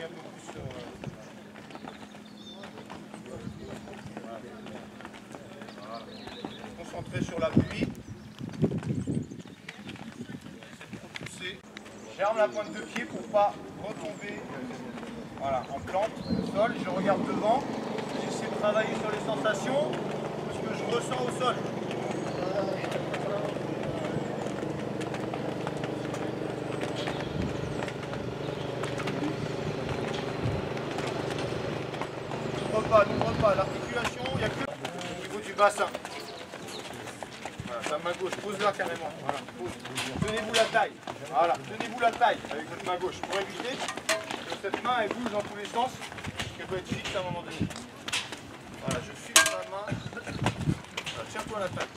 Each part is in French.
un peu plus sur... Voilà. Concentré sur l'appui. Pousser. J'arme la pointe de pied pour ne pas retomber en plante au sol. Je regarde devant. J'essaie de travailler sur les sensations, ce que je ressens au sol. N'ouvre pas, l'articulation, il n'y a que au niveau du bassin. Voilà, sa main gauche, pose-la carrément. Voilà, pose. Tenez-vous la taille. Voilà, tenez-vous la taille avec votre main gauche pour éviter que cette main elle bouge dans tous les sens, qu'elle peut être fixe à un moment donné. Voilà, je fixe ma main. Voilà, tiens-toi la taille.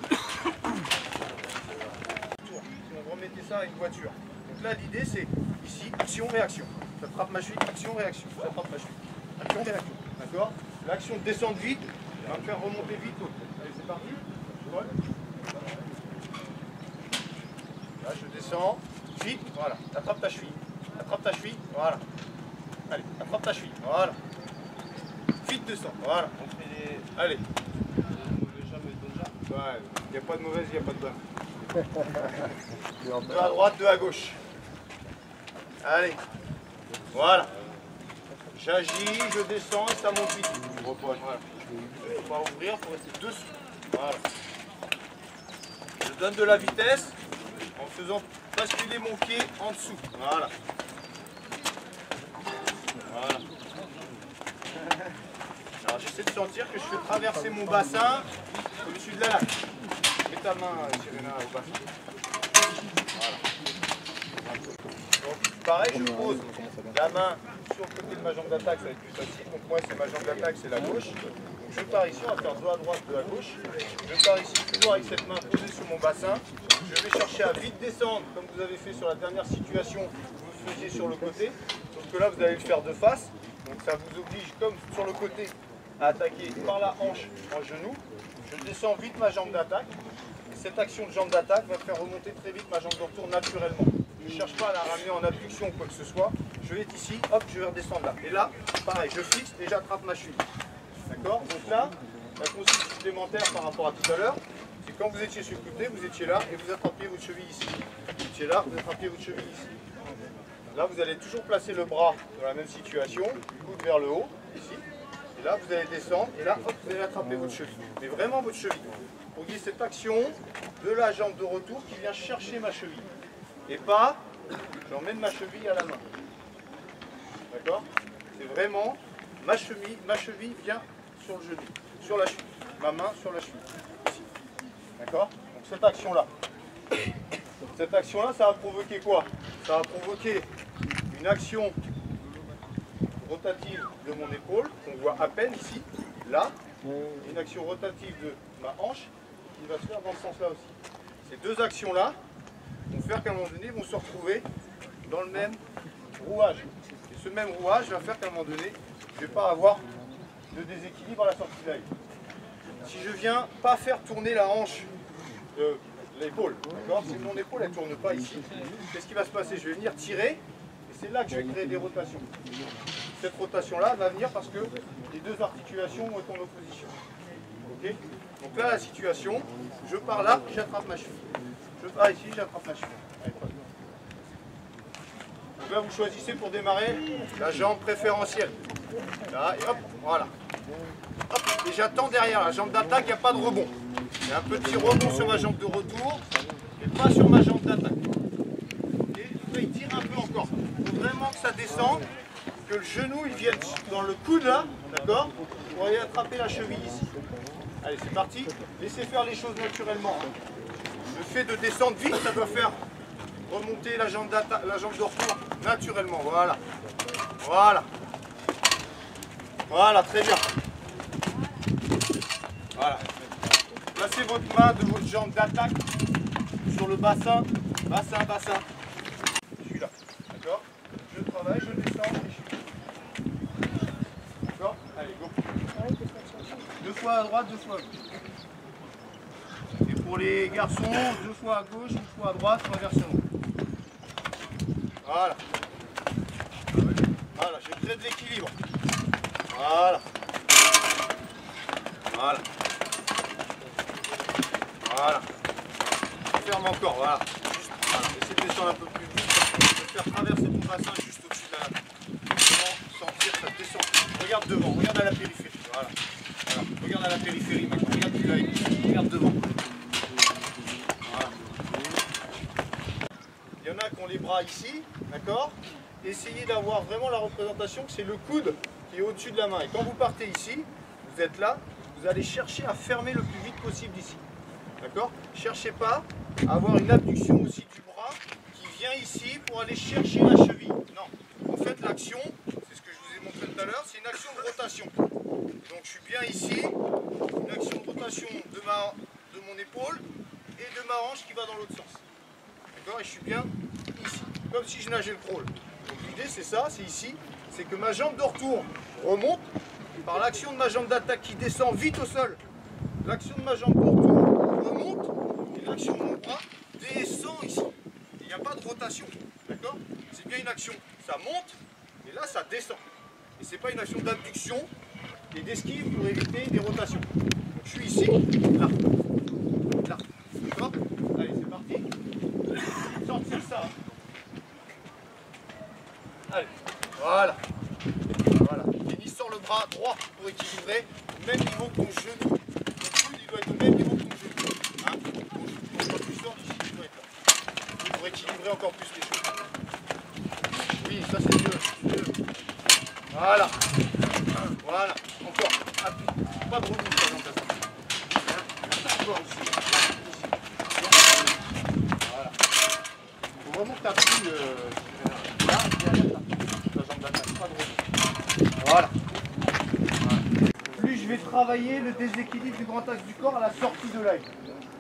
Si on remettait ça à une voiture. Donc là, l'idée c'est ici, action-réaction. J'attrape ma cheville, action-réaction. J'attrape ma cheville, action-réaction. D'accord? L'action de descendre vite va me faire remonter vite l'autre. Allez, c'est parti. Voilà. Là, je descends. Vite, voilà. Attrape ta cheville. Attrape ta cheville. Voilà. Allez, attrape ta cheville. Voilà. Vite, descends. Voilà. Allez. Ouais, il n'y a pas de mauvaise, il n'y a pas de bonne. Deux à droite, deux à gauche. Allez. Voilà. J'agis, je descends et ça monte vite. Voilà. Il ne faut pas ouvrir, il faut rester dessus. Voilà. Je donne de la vitesse en faisant basculer mon pied en dessous. Voilà. Voilà. Alors j'essaie de sentir que je fais traverser mon bassin au-dessus de la latte. Mets ta main, Serena, au bassin. Voilà. Donc pareil, je pose la main sur le côté de ma jambe d'attaque, ça va être plus facile. Donc moi, c'est ma jambe d'attaque, c'est la gauche. Donc je pars ici, on va faire deux à droite, deux à gauche. Je pars ici, toujours avec cette main posée sur mon bassin. Je vais chercher à vite descendre, comme vous avez fait sur la dernière situation, vous le faisiez sur le côté. Sauf que là, vous allez le faire de face. Donc ça vous oblige, comme sur le côté, à attaquer par la hanche en genou. Je descends vite ma jambe d'attaque. Cette action de jambe d'attaque va faire remonter très vite ma jambe de retour naturellement. Je ne cherche pas à la ramener en abduction ou quoi que ce soit. Je vais être ici, hop, je vais redescendre là. Et là, pareil, je fixe et j'attrape ma cheville. D'accord? Donc là, la consigne supplémentaire par rapport à tout à l'heure, c'est quand vous étiez sur le côté, vous étiez là et vous attrapiez votre cheville ici. Vous étiez là, vous attrapiez votre cheville ici. Là, vous allez toujours placer le bras dans la même situation, coude vers le haut, ici. Et là, vous allez descendre et là, hop, vous allez attraper votre cheville. Mais vraiment votre cheville. Pour qu'il y ait cette action de la jambe de retour qui vient chercher ma cheville. Et pas, j'emmène ma cheville à la main. D'accord? C'est vraiment ma cheville vient sur le genou, sur la cheville. Ma main sur la cheville. Ici. D'accord? Donc cette action-là. Cette action-là, ça va provoquer quoi? Ça va provoquer une action rotative de mon épaule, qu'on voit à peine ici, là, une action rotative de ma hanche, qui va se faire dans ce sens-là aussi. Ces deux actions-là vont faire qu'à un moment donné, ils vont se retrouver dans le même rouage. Et ce même rouage va faire qu'à un moment donné, je ne vais pas avoir de déséquilibre à la sortie de l'aile. Si je viens pas faire tourner la hanche de l'épaule, d'accord? Si mon épaule ne tourne pas ici, qu'est-ce qui va se passer? Je vais venir tirer, et c'est là que je vais créer des rotations. Cette rotation-là va venir parce que les deux articulations vont être en opposition. Okay? Donc là, la situation, je pars là, j'attrape ma cheville. Je pars ici, j'attrape ma cheville. Allez, donc là, vous choisissez pour démarrer la jambe préférentielle. Là, et hop, voilà. Hop, et j'attends derrière la jambe d'attaque, il n'y a pas de rebond. Il y a un petit rebond sur ma jambe de retour, mais pas sur ma jambe d'attaque. Okay? Donc là, il tire un peu encore. Il faut vraiment que ça descende, que le genou il vienne dans le coude là, d'accord, pour aller attraper la cheville ici. Allez, c'est parti. Laissez faire les choses naturellement. Le fait de descendre vite, ça doit faire remonter la jambe de retour naturellement. Voilà. Voilà. Voilà, très bien. Voilà. Placez votre main de votre jambe d'attaque sur le bassin. Bassin, bassin. Je suis là. D'accord? Je travaille, je descends et je suis. D'accord? Allez, go. Deux fois à droite, deux fois à gauche. Et pour les garçons, deux fois à gauche, une fois à droite, inversement. Voilà. Voilà, je crée de l'équilibre. Voilà. Voilà. Voilà. Ferme encore, voilà. Juste, voilà. Essayez de descendre un peu plus vite. Je vais faire traverser mon bassin juste au-dessus de la nappe. Vraiment sentir ça descend. Regarde devant, regarde à la périphérie. Voilà. Voilà. Regarde à la périphérie maintenant. Regarde plus l'œil. Regarde devant. Voilà. Il y en a qui ont les bras ici, d'accord? Essayez d'avoir vraiment la représentation que c'est le coude qui est au-dessus de la main. Et quand vous partez ici, vous êtes là, vous allez chercher à fermer le plus vite possible d'ici. D'accord? Cherchez pas à avoir une abduction aussi du bras qui vient ici pour aller chercher la cheville. Non. En fait, l'action, c'est ce que je vous ai montré tout à l'heure, c'est une action de rotation. Donc je suis bien ici, une action de rotation de mon épaule et de ma hanche qui va dans l'autre sens. D'accord? Et je suis bien ici, comme si je nageais le crawl. Donc l'idée c'est ça, c'est ici, c'est que ma jambe de retour remonte par l'action de ma jambe d'attaque qui descend vite au sol. L'action de ma jambe de retour remonte et l'action de mon bras descend ici. Il n'y a pas de rotation, d'accord? C'est bien une action, ça monte et là ça descend. Et c'est pas une action d'abduction et d'esquive pour éviter des rotations. Donc je suis ici, là, là, d'accord? Allez, c'est parti. Sortir ça. Allez, voilà. Voilà. Denis sort le bras droit pour équilibrer, même niveau que ton genou. Ton coude, il doit être au même niveau que ton genou. Hein? Quand tu sors d'ici, tu dois être là. Pour équilibrer encore plus les choses. Oui, ça c'est mieux. Voilà. Voilà. Encore. Appuie. Pas de remous, par exemple. Encore aussi. Voilà. Il faut vraiment que tu appuies là, derrière ta jambe d'attaque. Pas de remous. Voilà. Plus je vais travailler le déséquilibre du grand axe du corps à la sortie de l'œil.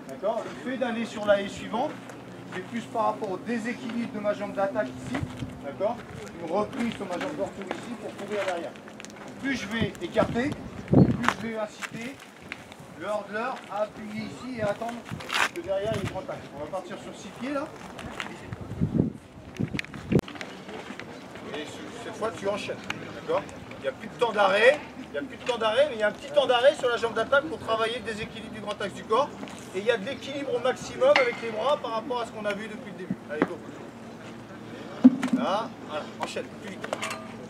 D'accord? Le fait d'aller sur la haie suivante, c'est plus par rapport au déséquilibre de ma jambe d'attaque ici. D'accord? Une reprise sur ma jambe de retour ici pour courir derrière. Plus je vais écarter, plus je vais inciter le hurdler à appuyer ici et attendre que derrière il y ait le grand axe. On va partir sur 6 pieds là. Et cette fois tu enchaînes. D'accord? Il n'y a plus de temps d'arrêt. Il n'y a plus de temps d'arrêt, mais il y a un petit temps d'arrêt sur la jambe d'attaque pour travailler le déséquilibre du grand axe du corps. Et il y a de l'équilibre au maximum avec les bras par rapport à ce qu'on a vu depuis le début. Allez, go. Là, voilà, enchaîne, plus vite.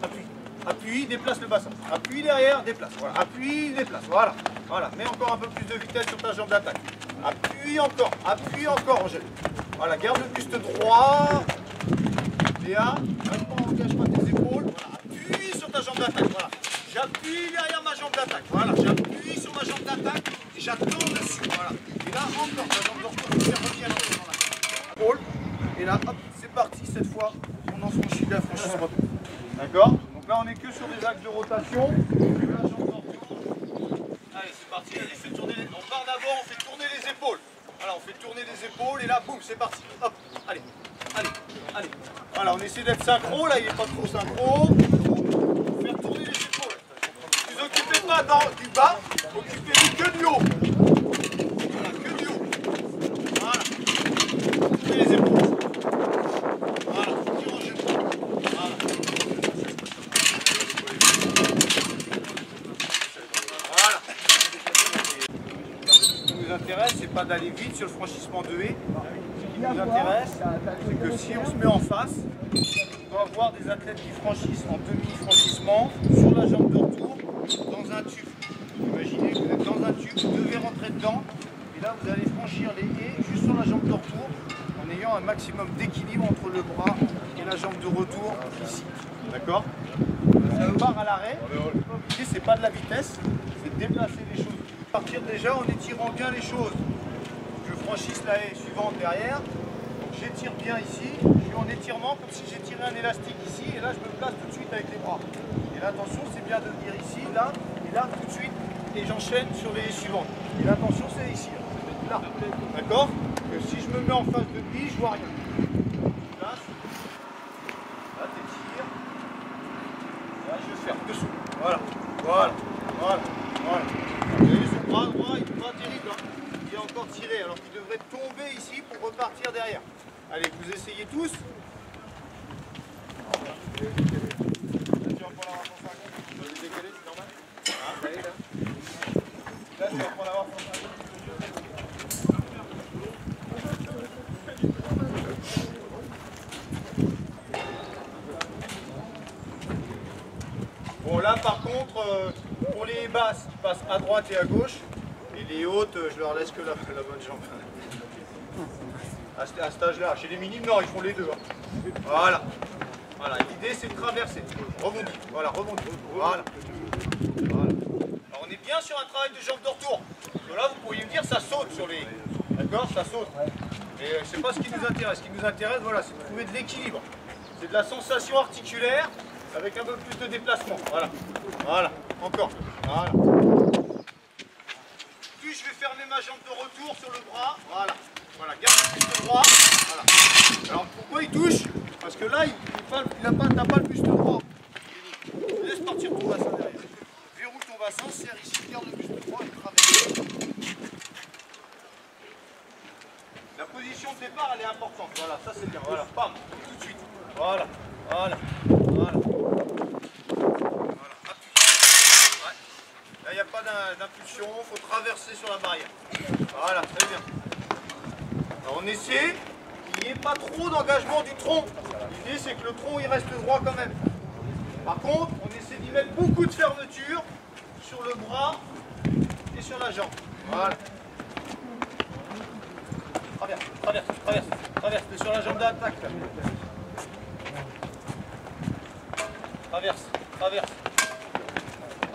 Appuie, appuie, déplace le bassin. Appuie derrière, déplace. Voilà, appuie, déplace. Voilà, voilà. Mets encore un peu plus de vitesse sur ta jambe d'attaque. Appuie encore, Angèle. Voilà, garde le buste droit. Léa, engage pas tes épaules. Voilà, appuie sur ta jambe d'attaque. Voilà. J'appuie derrière ma jambe d'attaque. Voilà, j'appuie sur ma jambe d'attaque et j'attends dessus. Voilà. Et là, encore, ta jambe de retour, je reviens dans la épaule. Et là, hop, c'est parti. Cette fois, on en franchit la franchissement. D'accord? Donc là, on n'est que sur des axes de rotation. La jambe de retour. Allez, c'est parti. Allez, fait tourner les... On part d'abord, on fait tourner les épaules. Voilà, on fait tourner les épaules et là, boum, c'est parti. Hop, allez, allez, allez. Voilà, on essaie d'être synchro. Là, il n'est pas trop synchro. Faire tourner les épaules. Ne vous occupez pas du bas, occupez-vous que du haut. Voilà, que du haut. Voilà. Tournez les épaules. Voilà, tire en genou. Voilà. Voilà. Ce qui nous intéresse, c'est pas d'aller vite sur le franchissement de haie. Ce qui nous intéresse, c'est que si on se met en face, on doit avoir des athlètes qui franchissent en demi-franchissement sur la jambe de retour dans un tube. Imaginez que vous êtes dans un tube, vous devez rentrer dedans et là vous allez franchir les haies juste sur la jambe de retour en ayant un maximum d'équilibre entre le bras et la jambe de retour ici. D'accord? On part à l'arrêt. L'idée c'est pas de la vitesse, c'est de déplacer les choses. Partir déjà en étirant bien les choses. Je franchisse la haie suivante derrière. J'étire bien ici, je suis en étirement comme si j'étirais un élastique ici et là je me place tout de suite avec les bras. Et l'intention c'est bien de venir ici, là et là tout de suite et j'enchaîne sur les suivantes. Et l'intention c'est ici, c'est là. D'accord? Que si je me mets en face de lui, je vois rien. Place. Là t'étires. Là je ferme dessous. Voilà. Voilà. Voilà. Voilà. Vous voyez ce bras droit il n'est pas terrible. Hein. Il est encore tiré alors qu'il devrait tomber ici pour repartir derrière. Allez, vous essayez tous. Là, tu Bon là par contre, pour les basses, ils passent à droite et à gauche. Et les hautes, je leur laisse que la bonne jambe. À cet âge-là. Chez les minimes, non, ils font les deux. Hein. Voilà. Voilà. L'idée c'est de traverser. Rebondis. Voilà, rebondis. Voilà. Voilà. Alors on est bien sur un travail de jambes de retour. Donc là, vous pourriez me dire, ça saute sur les... D'accord, ça saute. Et c'est pas ce qui nous intéresse. Ce qui nous intéresse, voilà, c'est de trouver de l'équilibre. C'est de la sensation articulaire avec un peu plus de déplacement. Voilà. Voilà. Encore. Voilà. Puis je vais fermer ma jambe de retour sur le bras. Voilà. Voilà. Garde le buste droit. Voilà. Alors pourquoi il touche? Parce que là, t'as pas le buste droit. Laisse partir ton bassin derrière. Verroule ton bassin, serre ici, garde le buste droit et traverse. La position de départ, elle est importante. Voilà, ça c'est bien. Voilà, pam, tout de suite. Voilà, voilà, voilà. Voilà, appuie. Ouais. Là, il n'y a pas d'impulsion, il faut traverser sur la barrière. Voilà, très bien. Alors, on essaie qu'il n'y ait pas trop d'engagement du tronc. L'idée, c'est que le tronc, il reste droit quand même. Par contre, on essaie d'y mettre beaucoup de fermeture sur le bras et sur la jambe. Voilà. Traverse, traverse, traverse, traverse, t'es sur la jambe d'attaque. Traverse, traverse.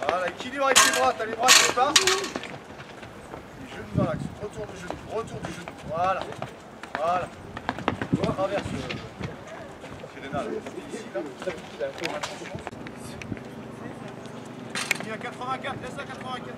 Voilà, équilibre avec les bras, t'as les bras qui dépassent. Les genoux dans l'axe, retour du genou, retour du genou. Voilà, voilà. Traverse. Serena, là, ici, là. Il y a 84, laisse à 84.